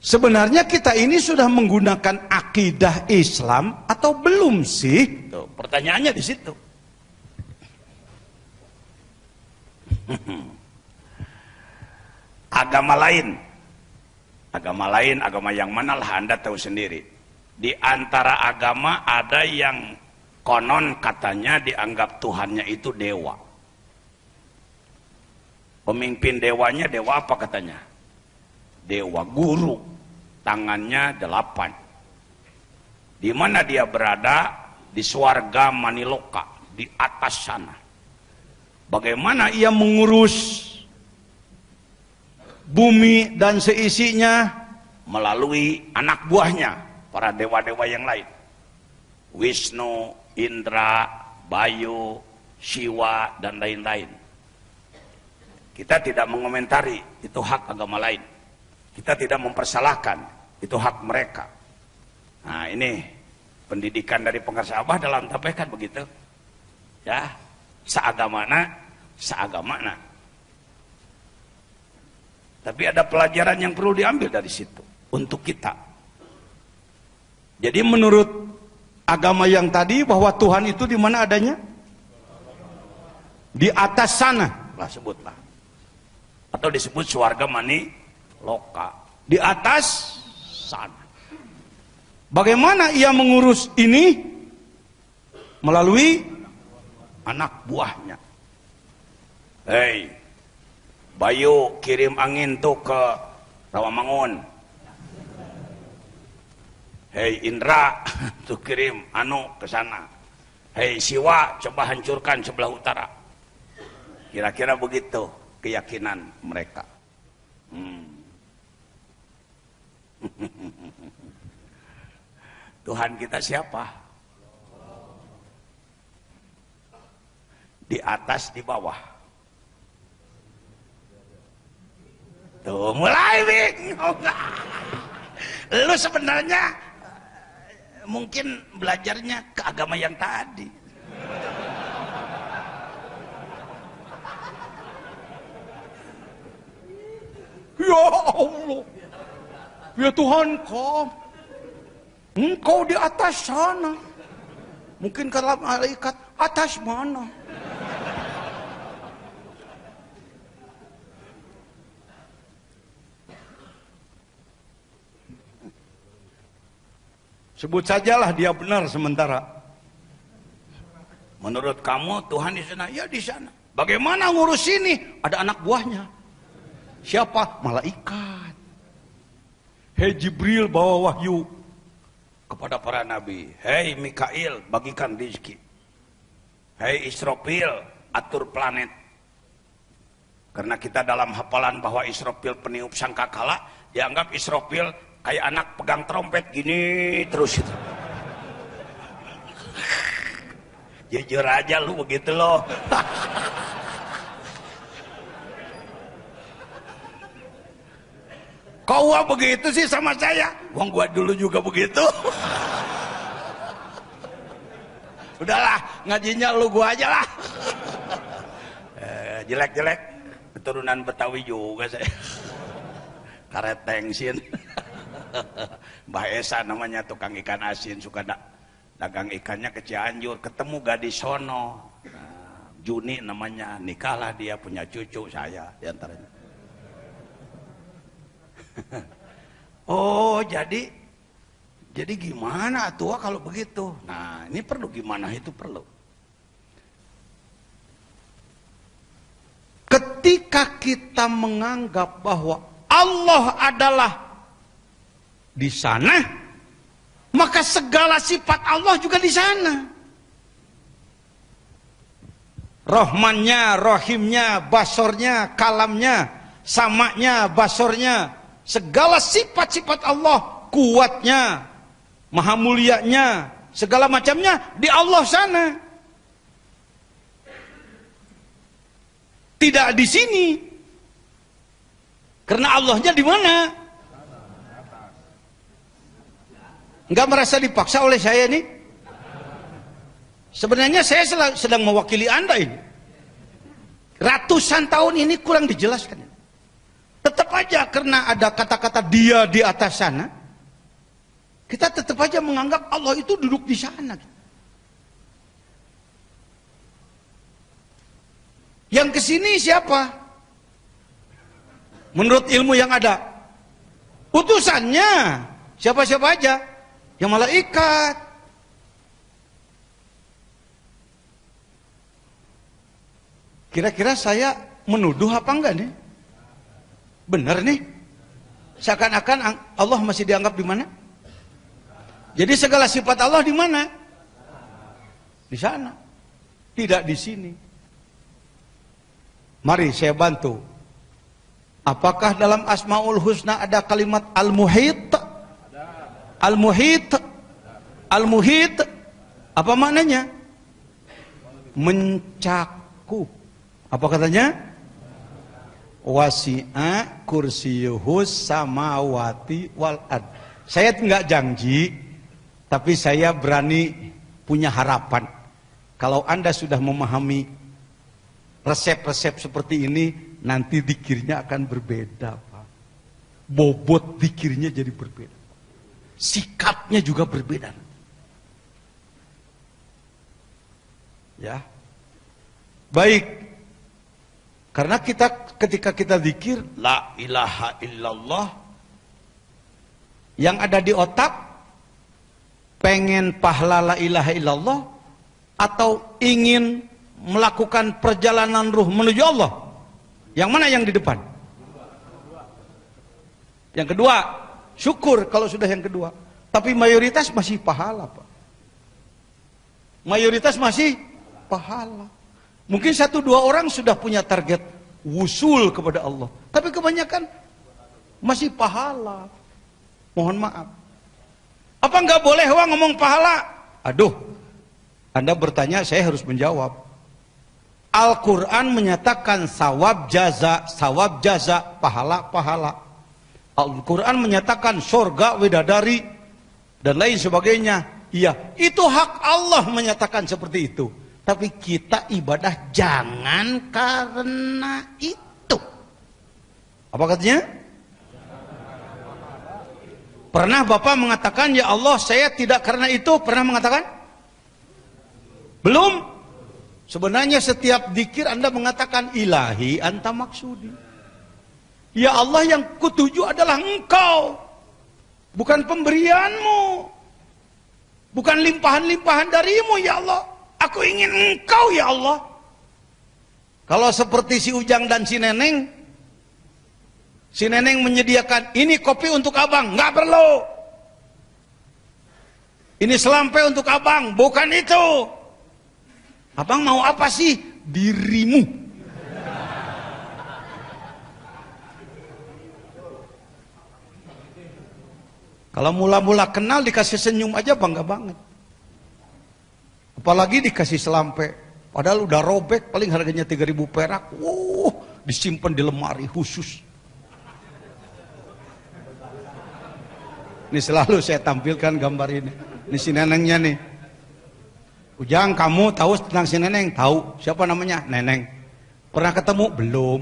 Sebenarnya kita ini sudah menggunakan akidah Islam atau belum sih? Tuh, pertanyaannya di situ. Agama lain, agama yang mana lah Anda tahu sendiri. Di antara agama ada yang konon katanya dianggap Tuhannya itu dewa. Pemimpin dewanya dewa apa katanya? Dewa guru, tangannya 8. Di mana dia berada? Di swarga Maniloka, di atas sana. Bagaimana ia mengurus bumi dan seisinya? Melalui anak buahnya, para dewa-dewa yang lain. Wisnu, Indra, Bayu, Siwa, dan lain-lain. Kita tidak mengomentari, itu hak agama lain. Kita tidak mempersalahkan, itu hak mereka. Nah, ini pendidikan dari pengarang Abah dalam tampaikan begitu. Ya, seagamana. Tapi ada pelajaran yang perlu diambil dari situ untuk kita. Jadi menurut agama yang tadi bahwa Tuhan itu di mana adanya? Di atas sana, lah sebutlah. Atau disebut swarga Maniloka, di atas sana. Bagaimana ia mengurus ini? Melalui anak buahnya. Hei, Bayu kirim angin tuh ke Rawamangun. Hei Indra, tuh kirim ke sana. Hei Siwa, coba hancurkan sebelah utara. Kira-kira begitu keyakinan mereka. Tuhan kita siapa? Di atas, di bawah. Tuh mulai bingung. Lu sebenarnya mungkin belajarnya ke agama yang tadi. Ya Allah, ya Tuhan engkau di atas sana. Mungkin kalau malaikat atas mana? Sebut sajalah dia benar sementara. Menurut kamu Tuhan di sana? Ya di sana. Bagaimana ngurus ini? Ada anak buahnya. Siapa? Malaikat. Hei Jibril bawa wahyu kepada para nabi. Hei Mikail bagikan rezeki. Hei Israfil atur planet. Karena kita dalam hafalan bahwa Israfil peniup sangkakala, dianggap Israfil kayak anak pegang trompet gini terus itu. Jujur aja lu begitu loh. Kau begitu sih sama saya? Wong gua dulu juga begitu. Udahlah, ngajinya lu gua aja lah. Jelek-jelek, keturunan Betawi juga saya. Karet tengsin. Mbah Esa namanya, tukang ikan asin, suka dagang ikannya ke Cianjur, ketemu gadis sono. Juni namanya, nikahlah dia, punya cucu saya diantaranya. Oh jadi gimana tua kalau begitu? Nah ini perlu gimana, itu perlu. Ketika kita menganggap bahwa Allah adalah di sana, maka segala sifat Allah juga di sana. Rahmannya, Rahimnya, Basornya, Kalamnya, Samaknya, Basornya, segala sifat-sifat Allah, kuatnya, maha mulianya, segala macamnya di Allah sana. Tidak di sini. Karena Allahnya di mana? Enggak merasa dipaksa oleh saya nih? Sebenarnya saya sedang mewakili Anda ini. Ratusan tahun ini kurang dijelaskan. Tetap aja aja karena ada kata-kata dia di atas sana, kita tetap aja menganggap Allah itu duduk di sana. Yang kesini siapa? Menurut ilmu yang ada, utusannya siapa-siapa aja, yang malaikat. Kira-kira saya menuduh apa enggak nih? Benar nih? Seakan-akan Allah masih dianggap di mana? Jadi segala sifat Allah di mana? Di sana. Tidak di sini. Mari saya bantu. Apakah dalam Asmaul Husna ada kalimat Al-Muhit? Al-Muhit. Al-Muhit. Apa maknanya? Mencakup. Apa katanya? Wasi'a kursiyuhus samawati wal ard. Saya enggak janji, tapi saya berani punya harapan. Kalau Anda sudah memahami resep-resep seperti ini, nanti dikirnya akan berbeda, Pak. Bobot dikirnya jadi berbeda. Sikapnya juga berbeda. Ya. Baik. Karena ketika kita zikir la ilaha illallah, yang ada di otak pengen pahala la ilaha illallah atau ingin melakukan perjalanan ruh menuju Allah? Yang mana yang di depan? Yang kedua, syukur kalau sudah yang kedua. Tapi mayoritas masih pahala, Pak. Mayoritas masih pahala. Mungkin 1-2 orang sudah punya target wusul kepada Allah, tapi kebanyakan masih pahala. Mohon maaf. Apa nggak boleh ngomong pahala? Aduh, Anda bertanya, saya harus menjawab. Al-Quran menyatakan sawab jaza, pahala. Al-Quran menyatakan surga, widadari, dan lain sebagainya. Iya, itu hak Allah menyatakan seperti itu. Tapi kita ibadah jangan karena itu. Apa katanya? Pernah Bapak mengatakan, ya Allah saya tidak karena itu? Pernah mengatakan? Belum? Sebenarnya setiap zikir Anda mengatakan ilahi anta maksudi. Ya Allah, yang kutuju adalah Engkau, bukan pemberianmu, bukan limpahan-limpahan darimu ya Allah. Aku ingin Engkau ya Allah. Kalau seperti si Ujang dan si Neneng menyediakan ini kopi untuk abang, nggak perlu. Ini selampe untuk abang, bukan itu. Abang mau apa sih? Dirimu. Kalau mula-mula kenal dikasih senyum aja bangga banget. Apalagi dikasih selampe, padahal udah robek, paling harganya 3.000 perak. Disimpan di lemari khusus. Ini selalu saya tampilkan gambar ini. Ini si Nenengnya nih. Ujang, kamu tahu tentang si Neneng? Tahu. Siapa namanya? Neneng. Pernah ketemu? Belum.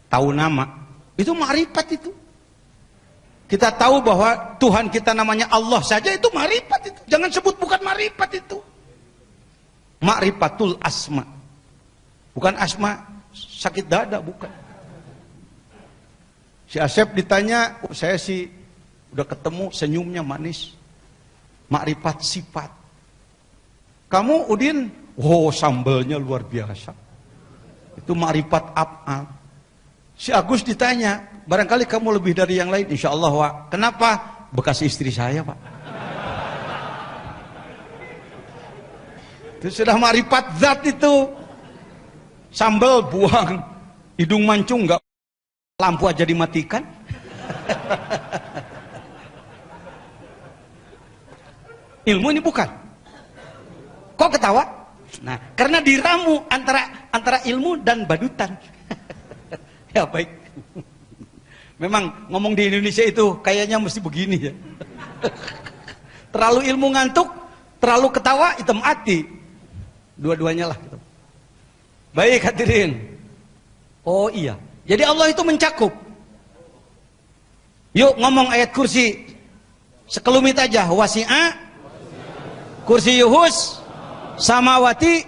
Tahu nama. Itu ma'rifat itu. Kita tahu bahwa Tuhan kita namanya Allah saja, itu ma'rifat itu. Jangan sebut bukan ma'rifat itu. Ma'rifatul asma. Bukan asma sakit dada, bukan. Si Asep ditanya, saya sih udah ketemu, senyumnya manis. Ma'rifat sifat. Kamu Udin, sambelnya luar biasa. Itu ma'rifat af'al. Si Agus ditanya, barangkali kamu lebih dari yang lain. Insya Allah, Wak. Kenapa? Bekas istri saya, Pak. Itu sudah ma'rifat zat itu. Sambal buang, hidung mancung enggak, lampu aja dimatikan. Ilmu ini bukan. Kok ketawa? Nah, karena diramu antara ilmu dan badutan. Ya baik. Memang ngomong di Indonesia itu kayaknya mesti begini ya. Terlalu ilmu ngantuk, terlalu ketawa hitam hati. Dua-duanya lah gitu. Baik hadirin. Oh iya. Jadi Allah itu mencakup. Yuk ngomong ayat kursi sekelumit aja. Wasi'a kursiyuhus samawati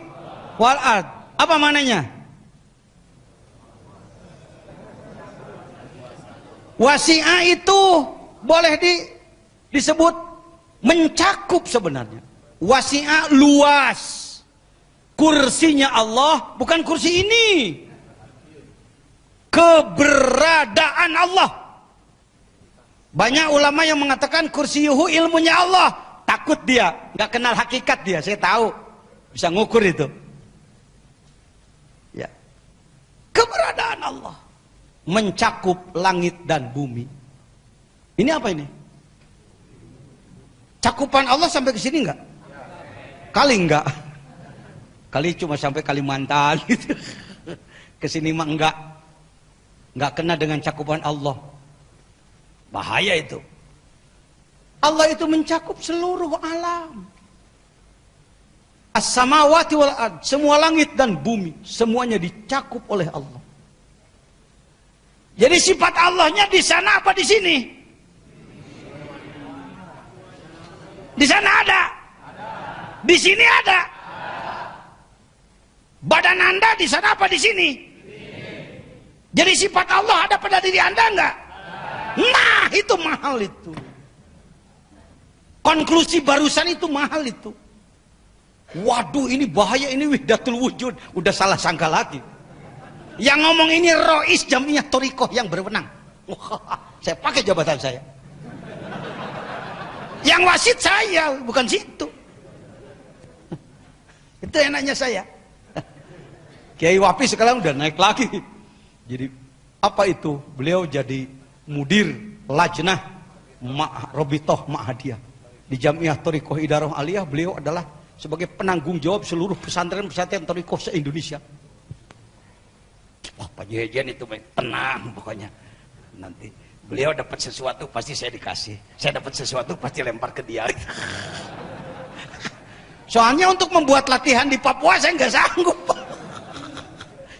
wal ard. Apa maknanya? Wasi'a itu boleh disebut mencakup sebenarnya. Wasi'a luas. Kursinya Allah bukan kursi ini. Keberadaan Allah. Banyak ulama yang mengatakan kursiyuhu ilmunya Allah. Takut dia, nggak kenal hakikat dia. Saya tahu, bisa ngukur itu. Ya, keberadaan Allah mencakup langit dan bumi. Ini apa ini? Cakupan Allah sampai ke sini nggak? Kali nggak? Kali cuma sampai Kalimantan gitu. Kesini mah enggak kena dengan cakupan Allah. Bahaya itu. Allah itu mencakup seluruh alam. As-samawati wal ard, semua langit dan bumi, semuanya dicakup oleh Allah. Jadi sifat Allahnya di sana apa di sini? Di sana ada. Di sini ada. Badan Anda di sana apa di sini? Jadi sifat Allah ada pada diri Anda enggak? Nah, itu mahal itu. Konklusi barusan itu mahal itu. Waduh, ini bahaya, ini wihdatul wujud. Udah salah sangka lagi. Yang ngomong ini Rois Jamiah Thorikoh yang berwenang. Saya pakai jabatan saya. Yang wasit saya, bukan situ. Itu enaknya saya. Kiai Wapi sekarang udah naik lagi. Jadi apa itu? Beliau jadi mudir lajnah Robitoh Ma'hadiyah di Jamiah Thorikoh Idarah Aliyah. Beliau adalah sebagai penanggung jawab seluruh pesantren-pesantren Thorikoh se-Indonesia. Wah, Pak Jejen itu tenang pokoknya. Nanti beliau dapat sesuatu pasti saya dikasih. Saya dapat sesuatu pasti lempar ke dia. Soalnya untuk membuat latihan di Papua saya nggak sanggup.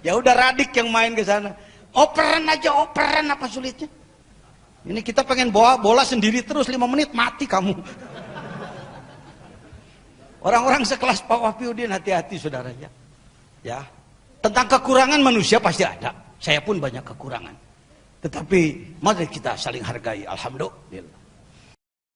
Ya udah Radik yang main ke sana. Operan aja, operan apa sulitnya? Ini kita pengen bawa bola sendiri terus 5 menit mati kamu. Orang-orang sekelas Pak Wahyudin hati-hati saudaranya. Ya. Tentang kekurangan manusia pasti ada. Saya pun banyak kekurangan. Tetapi mari kita saling hargai. Alhamdulillah.